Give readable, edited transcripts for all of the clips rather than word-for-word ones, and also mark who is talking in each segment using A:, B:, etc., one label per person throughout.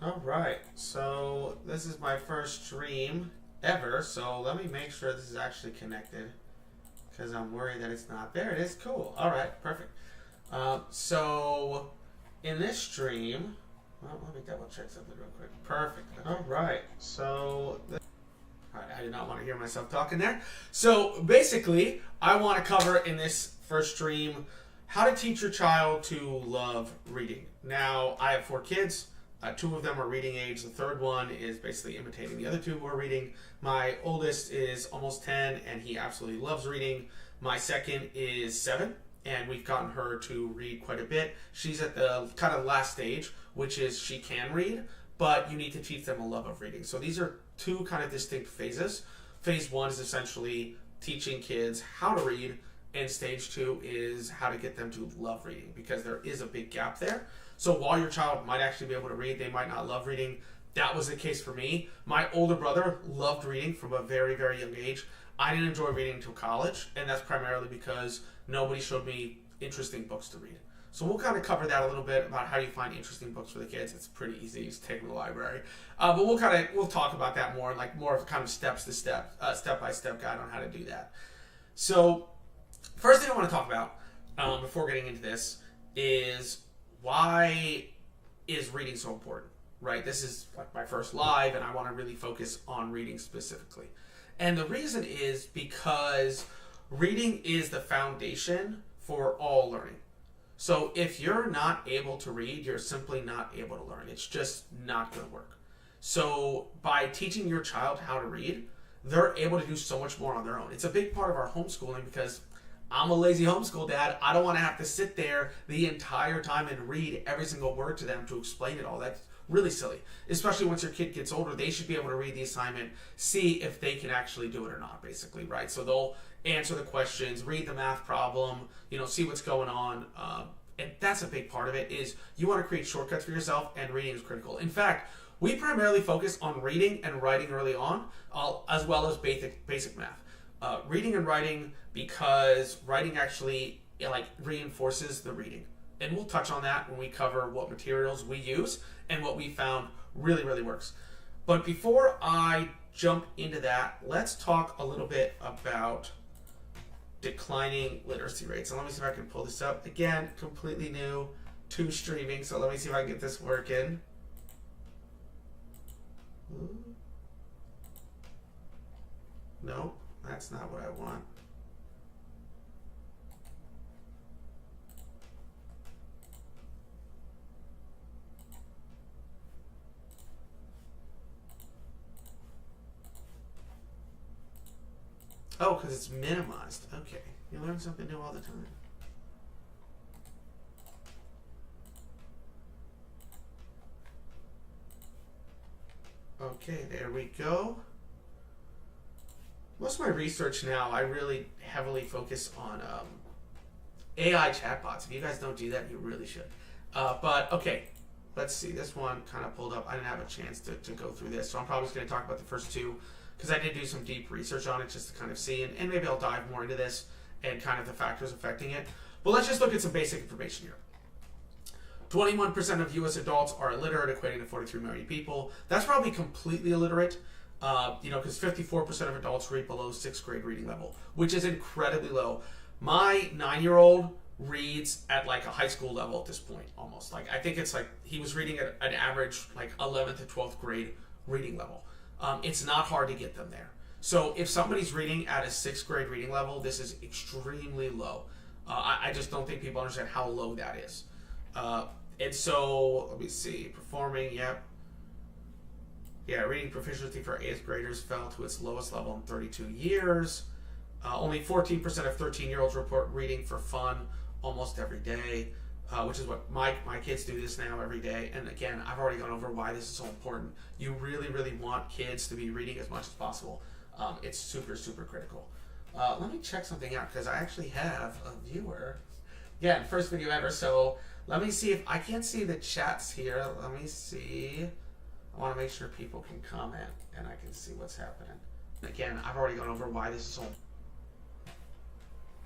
A: All right, so this is my first stream ever, so let me make sure this is actually connected because I'm worried that it's not. There it is. Cool. All right, perfect. So in this stream, well, let me double check something real quick. Perfect. All right, so all right, I did not want to hear myself talking there. So basically, I want to cover in this first stream how to teach your child to love reading. Now, I have 4 kids. Two of them are reading age. The third one is basically imitating the other two who are reading. My oldest is almost 10, and he absolutely loves reading. My second is 7, and we've gotten her to read quite a bit. She's at the kind of last stage, which is she can read, but you need to teach them a love of reading. So these are two kind of distinct phases. Phase 1 is essentially teaching kids how to read, and stage 2 is how to get them to love reading, because there is a big gap there. So while your child might actually be able to read, they might not love reading. That was the case for me. My older brother loved reading from a very, very young age. I didn't enjoy reading until college, and that's primarily because nobody showed me interesting books to read. So we'll kind of cover that a little bit about how you find interesting books for the kids. It's pretty easy. Just take them to the library. But we'll talk about that more, like more of kind of step by step guide on how to do that. So first thing I want to talk about before getting into this is why is reading so important, right? This is like my first live, and I want to really focus on reading specifically. And the reason is because reading is the foundation for all learning. So if you're not able to read, you're simply not able to learn. It's just not going to work. So by teaching your child how to read, they're able to do so much more on their own. It's a big part of our homeschooling because I'm a lazy homeschool dad. I don't want to have to sit there the entire time and read every single word to them to explain it all. That's really silly. Especially once your kid gets older, they should be able to read the assignment, see if they can actually do it or not, basically, right? So they'll answer the questions, read the math problem, see what's going on. And that's a big part of it is you want to create shortcuts for yourself, and reading is critical. In fact, we primarily focus on reading and writing early on, as well as basic math. Reading and writing, because writing actually reinforces the reading, and we'll touch on that when we cover what materials we use and what we found really, really works. But before I jump into that, let's talk a little bit about declining literacy rates. So let me see if I can pull this up again. Completely new to streaming, so let me see if I can get this working. No, that's not what I want. Oh, because it's minimized. Okay. You learn something new all the time. Okay, there we go. Most of my research now, I really heavily focus on AI chatbots. If you guys don't do that, you really should. But okay, let's see. This one kind of pulled up. I didn't have a chance to go through this, so I'm probably just going to talk about the first two because I did do some deep research on it just to kind of see, and maybe I'll dive more into this and kind of the factors affecting it. But let's just look at some basic information here. 21% of U.S. adults are illiterate, equating to 43 million people. That's probably completely illiterate, because 54% of adults read below 6th grade reading level, which is incredibly low. My 9-year-old reads at like a high school level at this point, almost. Like I think it's like he was reading at an average like 11th to 12th grade reading level. It's not hard to get them there. So if somebody's reading at a 6th grade reading level, this is extremely low. I just don't think people understand how low that is. And so, let me see, performing, yep. Yeah, reading proficiency for 8th graders fell to its lowest level in 32 years. Only 14% of 13-year-olds report reading for fun almost every day, which is what my kids do this now every day. And again, I've already gone over why this is so important. You really, really want kids to be reading as much as possible. It's super, super critical. Let me check something out because I actually have a viewer. Again, first video ever, so let me see if I can't see the chats here. Let me see. I want to make sure people can comment and I can see what's happening. Again, I've already gone over why this is so.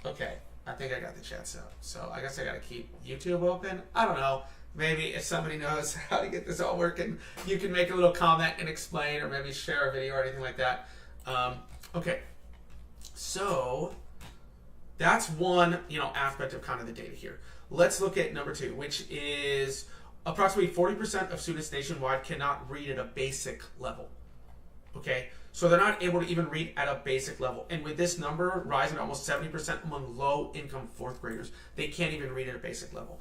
A: Okay, I think I got the chats up. So I guess I got to keep YouTube open. I don't know. maybe if somebody knows how to get this all working, you can make a little comment and explain, or maybe share a video or anything like that. Okay, so that's one, aspect of kind of the data here. Let's look at number 2, which is approximately 40% of students nationwide cannot read at a basic level. Okay, so they're not able to even read at a basic level. And with this number rising almost 70% among low-income 4th graders, they can't even read at a basic level.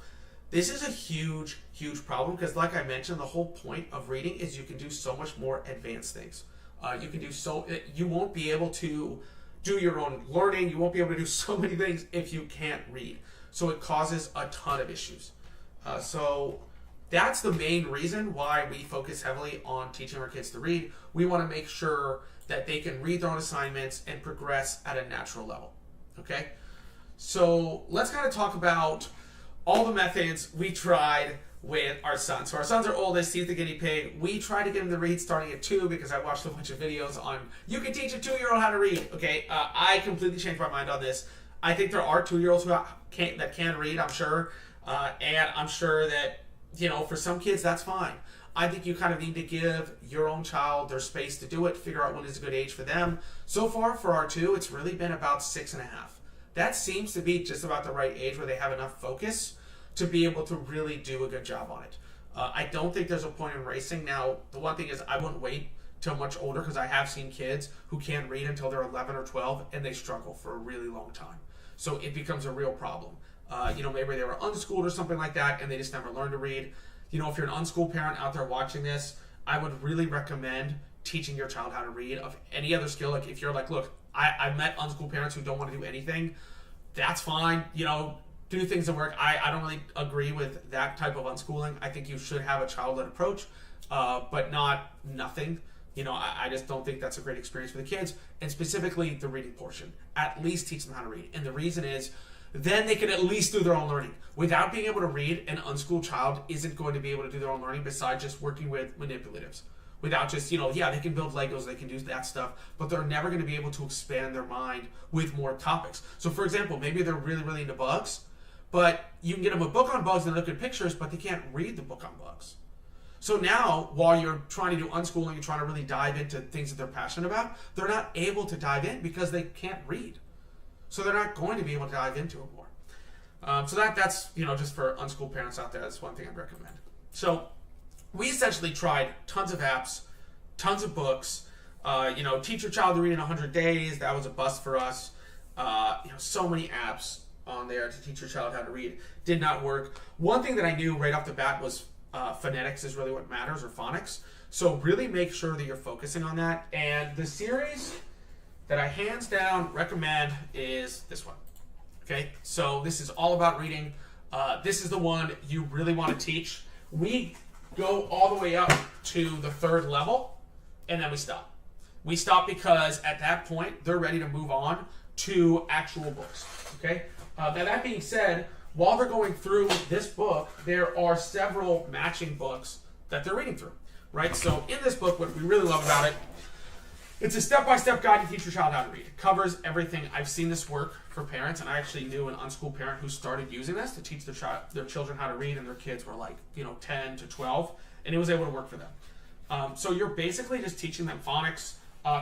A: This is a huge, huge problem because, like I mentioned, the whole point of reading is you can do so much more advanced things. You won't be able to do your own learning. You won't be able to do so many things if you can't read. So it causes a ton of issues. So that's the main reason why we focus heavily on teaching our kids to read. We want to make sure that they can read their own assignments and progress at a natural level. Okay? So let's kind of talk about all the methods we tried with our son. So our son's our oldest, he's the guinea pig. We tried to get him to read starting at 2 because I watched a bunch of videos on you can teach a 2-year-old how to read. Okay, I completely changed my mind on this. I think there are 2-year-olds that can read, I'm sure. And I'm sure that, for some kids, that's fine. I think you kind of need to give your own child their space to do it, figure out when is a good age for them. So far for our 2, it's really been about 6.5. That seems to be just about the right age where they have enough focus to be able to really do a good job on it. I don't think there's a point in racing. Now, the one thing is I wouldn't wait till much older because I have seen kids who can't read until they're 11 or 12 and they struggle for a really long time. So it becomes a real problem. Maybe they were unschooled or something like that and they just never learned to read. If you're an unschooled parent out there watching this, I would really recommend teaching your child how to read. Of any other skill, like if you're like, look, I've met unschooled parents who don't want to do anything. That's fine. Do things that work. I don't really agree with that type of unschooling. I think you should have a child-led approach, but not nothing. I just don't think that's a great experience for the kids, and specifically the reading portion. At least teach them how to read. And the reason is, then they can at least do their own learning. Without being able to read, an unschooled child isn't going to be able to do their own learning besides just working with manipulatives. Without just, they can build Legos, they can do that stuff, but they're never going to be able to expand their mind with more topics. So, for example, maybe they're really, really into bugs, but you can get them a book on bugs and look at pictures, but they can't read the book on bugs. So now, while you're trying to do unschooling and trying to really dive into things that they're passionate about, they're not able to dive in because they can't read. So they're not going to be able to dive into it more. So that's just for unschooled parents out there, that's one thing I'd recommend. So we essentially tried tons of apps, tons of books. Teach your child to read in 100 days. That was a bust for us. So many apps on there to teach your child how to read. Did not work. One thing that I knew right off the bat was phonetics is really what matters, or phonics. So really make sure that you're focusing on that. And the series that I hands down recommend is this one. Okay, so this is all about reading. This is the one you really want to teach. We go all the way up to the 3rd level, and then we stop. We stop because at that point, they're ready to move on to actual books. Okay? Now that being said, while they're going through this book, there are several matching books that they're reading through, right? So in this book, what we really love about it, it's a step-by-step guide to teach your child how to read. It covers everything. I've seen this work for parents, and I actually knew an unschooled parent who started using this to teach their children how to read, and their kids were like, 10 to 12, and it was able to work for them. So you're basically just teaching them phonics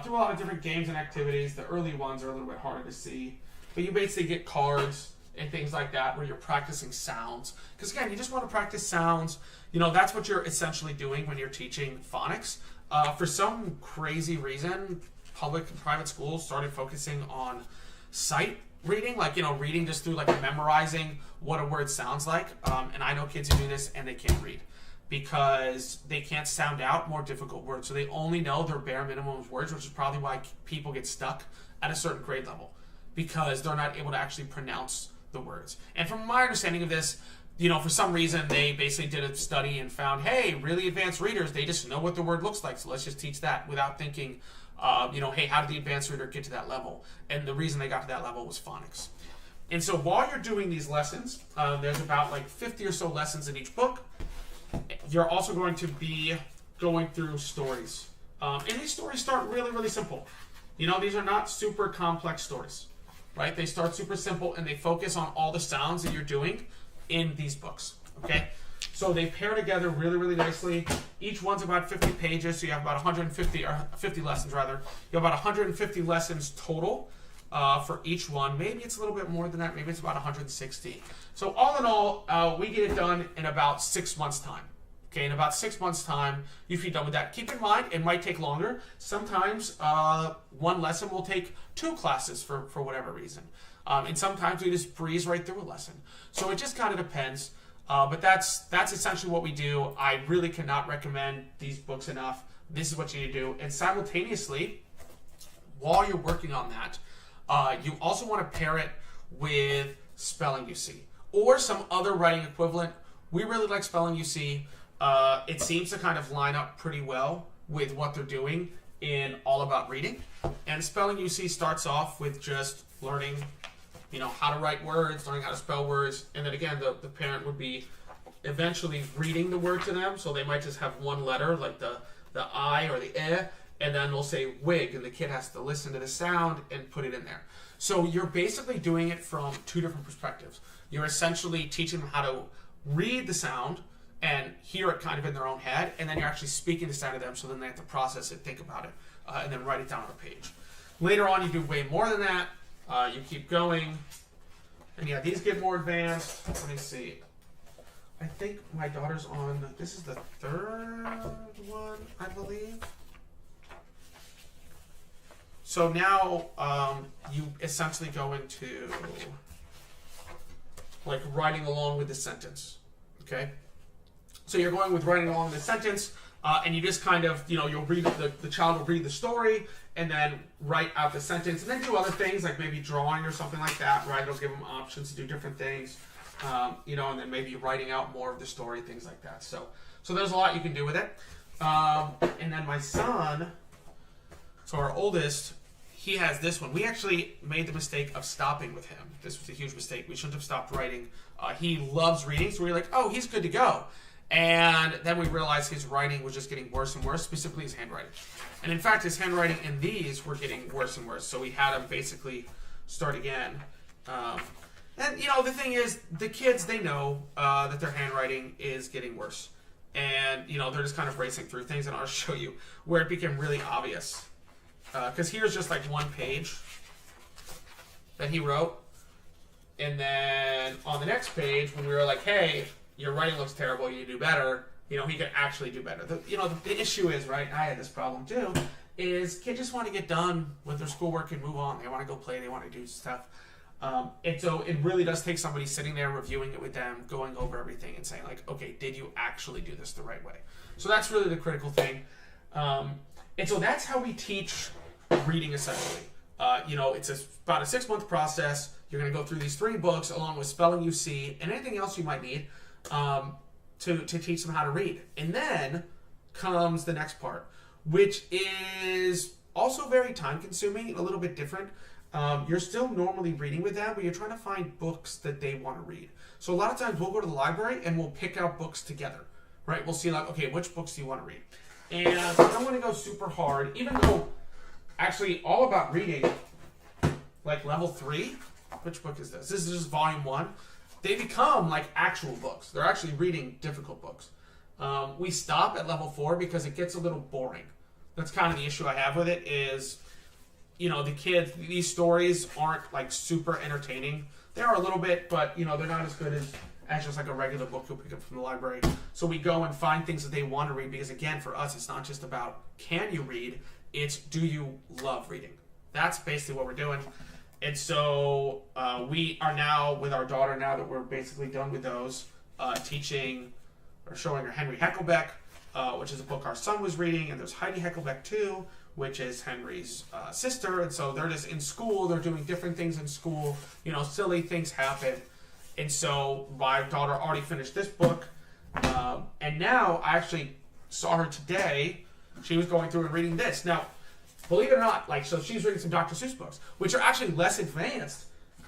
A: through a lot of different games and activities. The early ones are a little bit harder to see, but you basically get cards and things like that where you're practicing sounds. Because again, you just want to practice sounds. That's what you're essentially doing when you're teaching phonics. For some crazy reason, public and private schools started focusing on sight reading, reading just through memorizing what a word sounds like. And I know kids who do this and they can't read because they can't sound out more difficult words. So they only know their bare minimum of words, which is probably why people get stuck at a certain grade level because they're not able to actually pronounce the words. And from my understanding of this, for some reason they basically did a study and found, hey, really advanced readers, they just know what the word looks like, so let's just teach that without thinking, hey, how did the advanced reader get to that level? And the reason they got to that level was phonics. And so while you're doing these lessons, there's about 50 or so lessons in each book. You're also going to be going through stories. And these stories start really, really simple. These are not super complex stories, right? They start super simple and they focus on all the sounds that you're doing in these books, okay?
B: So they pair together really, really nicely. Each one's about 50 pages, so you have about 150, or 50 lessons rather. You have about 150 lessons total for each one. Maybe it's a little bit more than that. Maybe it's about 160. So all in all, we get it done in about 6 months' time. Okay, in about 6 months' time, you should be done with that. Keep in mind, it might take longer. Sometimes one lesson will take 2 classes for whatever reason. And sometimes we just breeze right through a lesson. So it just kind of depends. But that's essentially what we do. I really cannot recommend these books enough. This is what you need to do. And simultaneously, while you're working on that, you also want to pair it with Spelling UC or some other writing equivalent. We really like Spelling UC. It seems to kind of line up pretty well with what they're doing in All About Reading. And Spelling UC starts off with just learning, how to write words, learning how to spell words. And then again, the parent would be eventually reading the word to them. So they might just have one letter, like the I or the eh, and then they'll say wig, and the kid has to listen to the sound and put it in there. So you're basically doing it from 2 different perspectives. You're essentially teaching them how to read the sound and hear it kind of in their own head, and then you're actually speaking the sound to them, so then they have to process it, think about it, and then write it down on a page. Later on, you do way more than that. You keep going, and yeah, these get more advanced. Let me see. I think my daughter's on, this is the 3rd one, I believe. So now you essentially go into like writing along with the sentence, okay? So you're going with writing along the sentence, and you just kind of, you'll read, the child will read the story, and then write out the sentence, and then do other things, like maybe drawing or something like that, right? It'll give them options to do different things, and then maybe writing out more of the story, things like that. So there's a lot you can do with it. And then my son, so our oldest, he has this one. We actually made the mistake of stopping with him. This was a huge mistake. We shouldn't have stopped writing. He loves reading, so we were like, oh, he's good to go. And then we realized his writing was just getting worse and worse, specifically his handwriting. And in fact, his handwriting in these were getting worse and worse. So we had him basically start again. And the thing is, the kids, they know that their handwriting is getting worse. And, they're just kind of racing through things. And I'll show you where it became really obvious. Because here's just like one page that he wrote. And then on the next page, when we were like, hey, your writing looks terrible, you do better, he could actually do better. The issue is, right, I had this problem too, is kids just want to get done with their schoolwork and move on. They want to go play, they want to do stuff. And so it really does take somebody sitting there, reviewing it with them, going over everything and saying like, okay, did you actually do this the right way? So that's really the critical thing. And so that's how we teach reading essentially. It's about a 6-month process. You're going to go through these 3 books along with Spelling UC and anything else you might need to teach them how to read. And then comes the next part, which is also very time consuming and a little bit different. You're still normally reading with them, but you're trying to find books that they want to read. So a lot of times we'll go to the library and we'll pick out books together, right? We'll see like, okay, which books do you want to read? And I'm going to go super hard, even though actually All About Reading, like level 3, which book is this? This is just volume 1. They become like actual books. They're actually reading difficult books. We stop at level 4 because it gets a little boring. That's kind of the issue I have with it is, the kids, these stories aren't like super entertaining. They are a little bit, but they're not as good as just like a regular book you'll pick up from the library. So we go and find things that they want to read because again, for us, it's not just about can you read, it's do you love reading. That's basically what we're doing. And so we are now, with our daughter, now that we're basically done with those, teaching or showing her Henry Heckelbeck, which is a book our son was reading, and there's Heidi Heckelbeck too, which is Henry's sister. And so they're just in school, they're doing different things in school, silly things happen. And so my daughter already finished this book, and now I actually saw her today. She was going through and reading this. Now, believe it or not, so she's reading some Dr. Seuss books, which are actually less advanced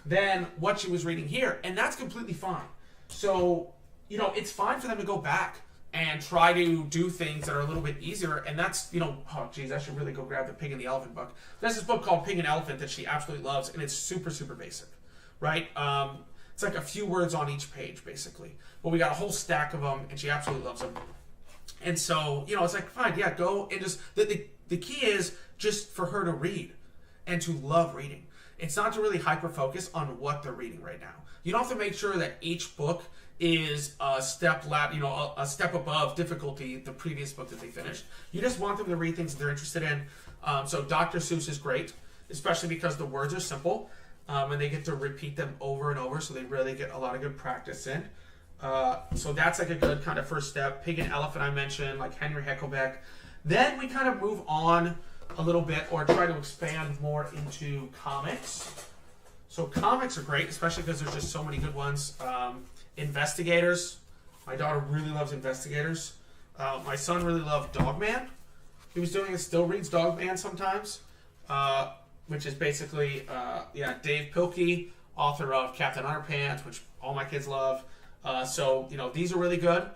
B: than what she was reading here, and that's completely fine. So, it's fine for them to go back and try to do things that are a little bit easier, and that's, oh geez, I should really go grab the Pig and the Elephant book. There's this book called Pig and Elephant that she absolutely loves, and it's super, super basic, right? It's like a few words on each page, basically. But we got a whole stack of them, and she absolutely loves them. And so, it's like, fine, yeah, go and just... The key is just for her to read and to love reading. It's not to really hyper-focus on what they're reading right now. You don't have to make sure that each book is a step above difficulty the previous book that they finished. You just want them to read things that they're interested in. So Dr. Seuss is great, especially because the words are simple. And they get to repeat them over and over, so they really get a lot of good practice in. So that's like a good kind of first step. Pig and Elephant I mentioned, like Henry Heckelbeck. Then we kind of move on a little bit, or try to expand more into comics. So comics are great, especially because there's just so many good ones. Investigators. My daughter really loves Investigators. My son really loved Dogman. He was doing it, still reads Dogman sometimes. Which is basically, Dave Pilkey, author of Captain Underpants, which all my kids love. So, these are really good.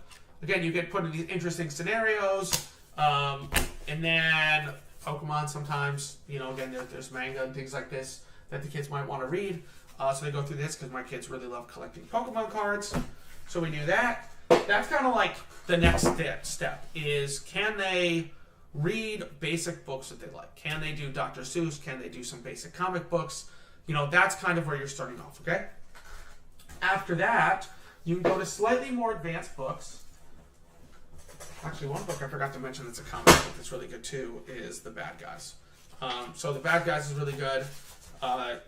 B: Again, you get put in these interesting scenarios. And then Pokemon sometimes, again, there's manga and things like this that the kids might want to read. So they go through this because my kids really love collecting Pokemon cards. So we do that. That's kind of like the next step is, can they read basic books that they like? Can they do Dr. Seuss? Can they do some basic comic books? That's kind of where you're starting off, okay? After that, you can go to slightly more advanced books. Actually, one book I forgot to mention that's a comic book that's really good too is The Bad Guys. So The Bad Guys is really good.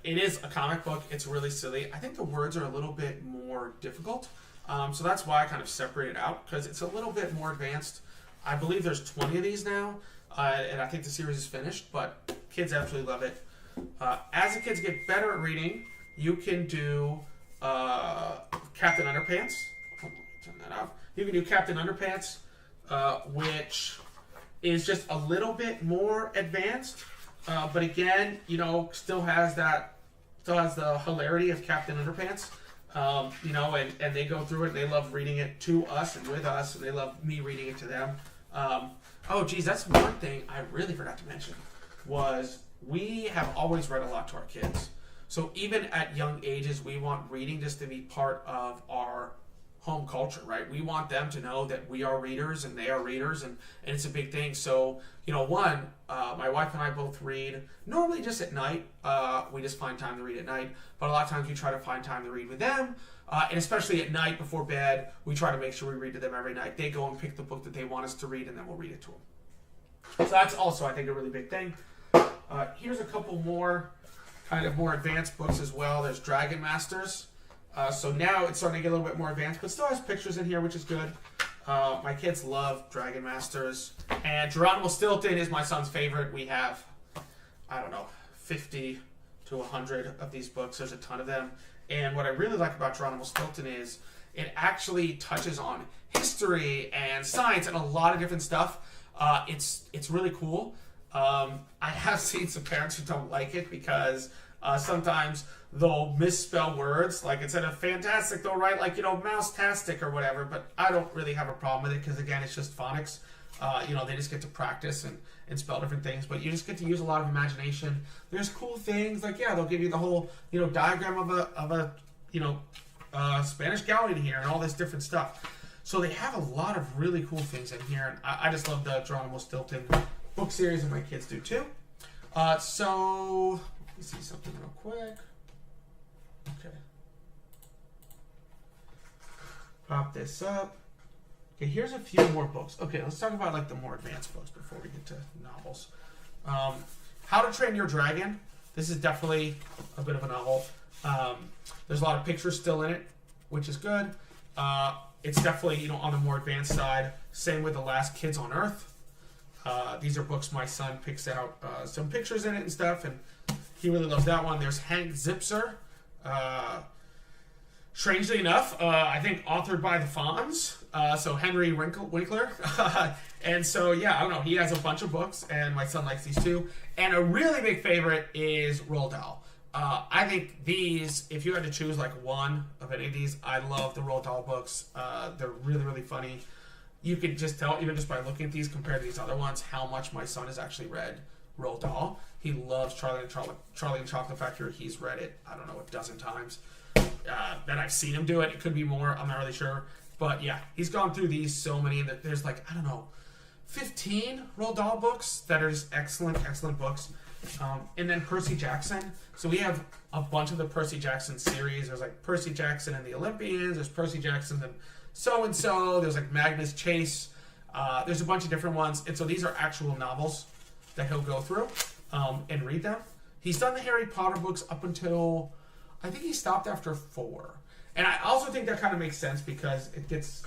B: It is a comic book. It's really silly. I think the words are a little bit more difficult. So that's why I kind of separate it out, because it's a little bit more advanced. I believe there's 20 of these now, and I think the series is finished, but kids absolutely love it. As the kids get better at reading, you can do Captain Underpants. Hold on, turn that off. You can do Captain Underpants, which is just a little bit more advanced, but again, still has the hilarity of Captain Underpants. And they go through it. They love reading it to us and with us, and they love me reading it to them. That's one thing I really forgot to mention, was we have always read a lot to our kids. So even at young ages, we want reading just to be part of our home culture, right? We want them to know that we are readers and they are readers, and it's a big thing. So, my wife and I both read, normally just at night. We just find time to read at night, but a lot of times we try to find time to read with them. And especially at night before bed, we try to make sure we read to them every night. They go and pick the book that they want us to read, and then we'll read it to them. So that's also, I think, a really big thing. Here's a couple more kind of more advanced books as well. There's Dragon Masters. So now it's starting to get a little bit more advanced, but still has pictures in here, which is good. My kids love Dragon Masters. And Geronimo Stilton is my son's favorite. We have, 50 to 100 of these books. There's a ton of them. And what I really like about Geronimo Stilton is it actually touches on history and science and a lot of different stuff. It's really cool. I have seen some parents who don't like it because sometimes they'll misspell words. Like instead of fantastic, they'll write mouse-tastic or whatever. But I don't really have a problem with it because, again, it's just phonics. They just get to practice and spell different things. But you just get to use a lot of imagination. There's cool things like, they'll give you the whole, diagram of a Spanish galleon here and all this different stuff. So they have a lot of really cool things in here. And I just love the Geronimo Stilton book series, and my kids do too. So let me see something real quick. Okay. Pop this up. Okay, here's a few more books. Okay, let's talk about the more advanced books before we get to novels. How to Train Your Dragon. This is definitely a bit of a novel. There's a lot of pictures still in it, which is good. It's definitely on the more advanced side. Same with The Last Kids on Earth. These are books my son picks out some pictures in it and stuff, and he really loves that one. There's Hank Zipser. Strangely enough, I think authored by the Fonz, so Henry Winkler. And so, I don't know, he has a bunch of books, and my son likes these too. And a really big favorite is Roald Dahl. I think these, if you had to choose one of any of these, I love the Roald Dahl books. They're really, really funny. You can just tell, even just by looking at these compared to these other ones, how much my son has actually read Roald Dahl. He loves Charlie and Chocolate Factory. He's read it, a dozen times. that I've seen him do it. It could be more. I'm not really sure. But yeah, he's gone through these so many that there's like, I don't know, 15 Roald Dahl books that are just excellent, excellent books. And then Percy Jackson. So we have a bunch of the Percy Jackson series. There's like Percy Jackson and the Olympians. There's Percy Jackson and so-and-so. There's like Magnus Chase. There's a bunch of different ones. And so these are actual novels that he'll go through and read them. He's done the Harry Potter books up until, I think he stopped after 4. And I also think that kind of makes sense because it gets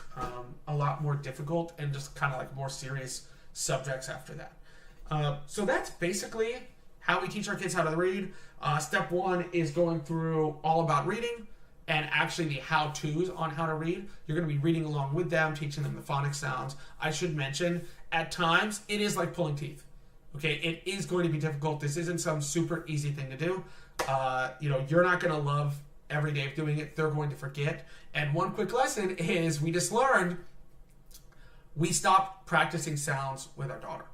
B: a lot more difficult and just kind of like more serious subjects after that. So that's basically how we teach our kids how to read. Step 1 is going through all about reading and actually the how-tos on how to read. You're going to be reading along with them, teaching them the phonics sounds. I should mention, at times, it is like pulling teeth. Okay, it is going to be difficult. This isn't some super easy thing to do. You're not going to love every day of doing it. They're going to forget. And one quick lesson is we just learned we stopped practicing sounds with our daughter.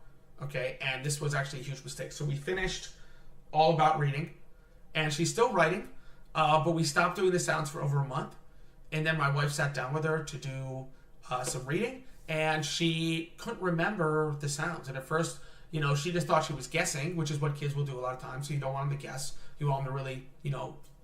B: Okay, and this was actually a huge mistake. So we finished all about reading, and she's still writing, but we stopped doing the sounds for over a month. And then my wife sat down with her to do some reading, and she couldn't remember the sounds. And at first, she just thought she was guessing, which is what kids will do a lot of times. So you don't want them to guess. You want them to really,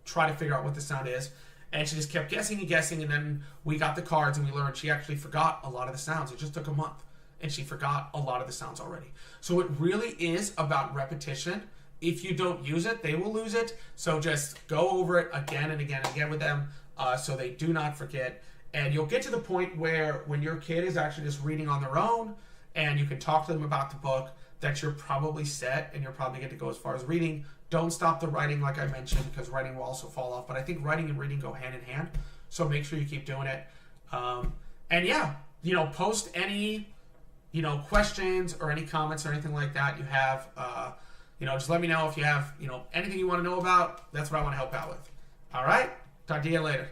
B: try to figure out what the sound is. And she just kept guessing and guessing, and then we got the cards and we learned she actually forgot a lot of the sounds. It just took a month, and she forgot a lot of the sounds already. So it really is about repetition. If you don't use it, they will lose it. So just go over it again and again and again with them so they do not forget. And you'll get to the point where when your kid is actually just reading on their own and you can talk to them about the book, that you're probably set and you're probably good to go as far as reading. Don't stop the writing like I mentioned, because writing will also fall off. But I think writing and reading go hand in hand. So make sure you keep doing it. Post any, questions or any comments or anything like that you have. Just let me know if you have, anything you want to know about. That's what I want to help out with. All right. Talk to you later.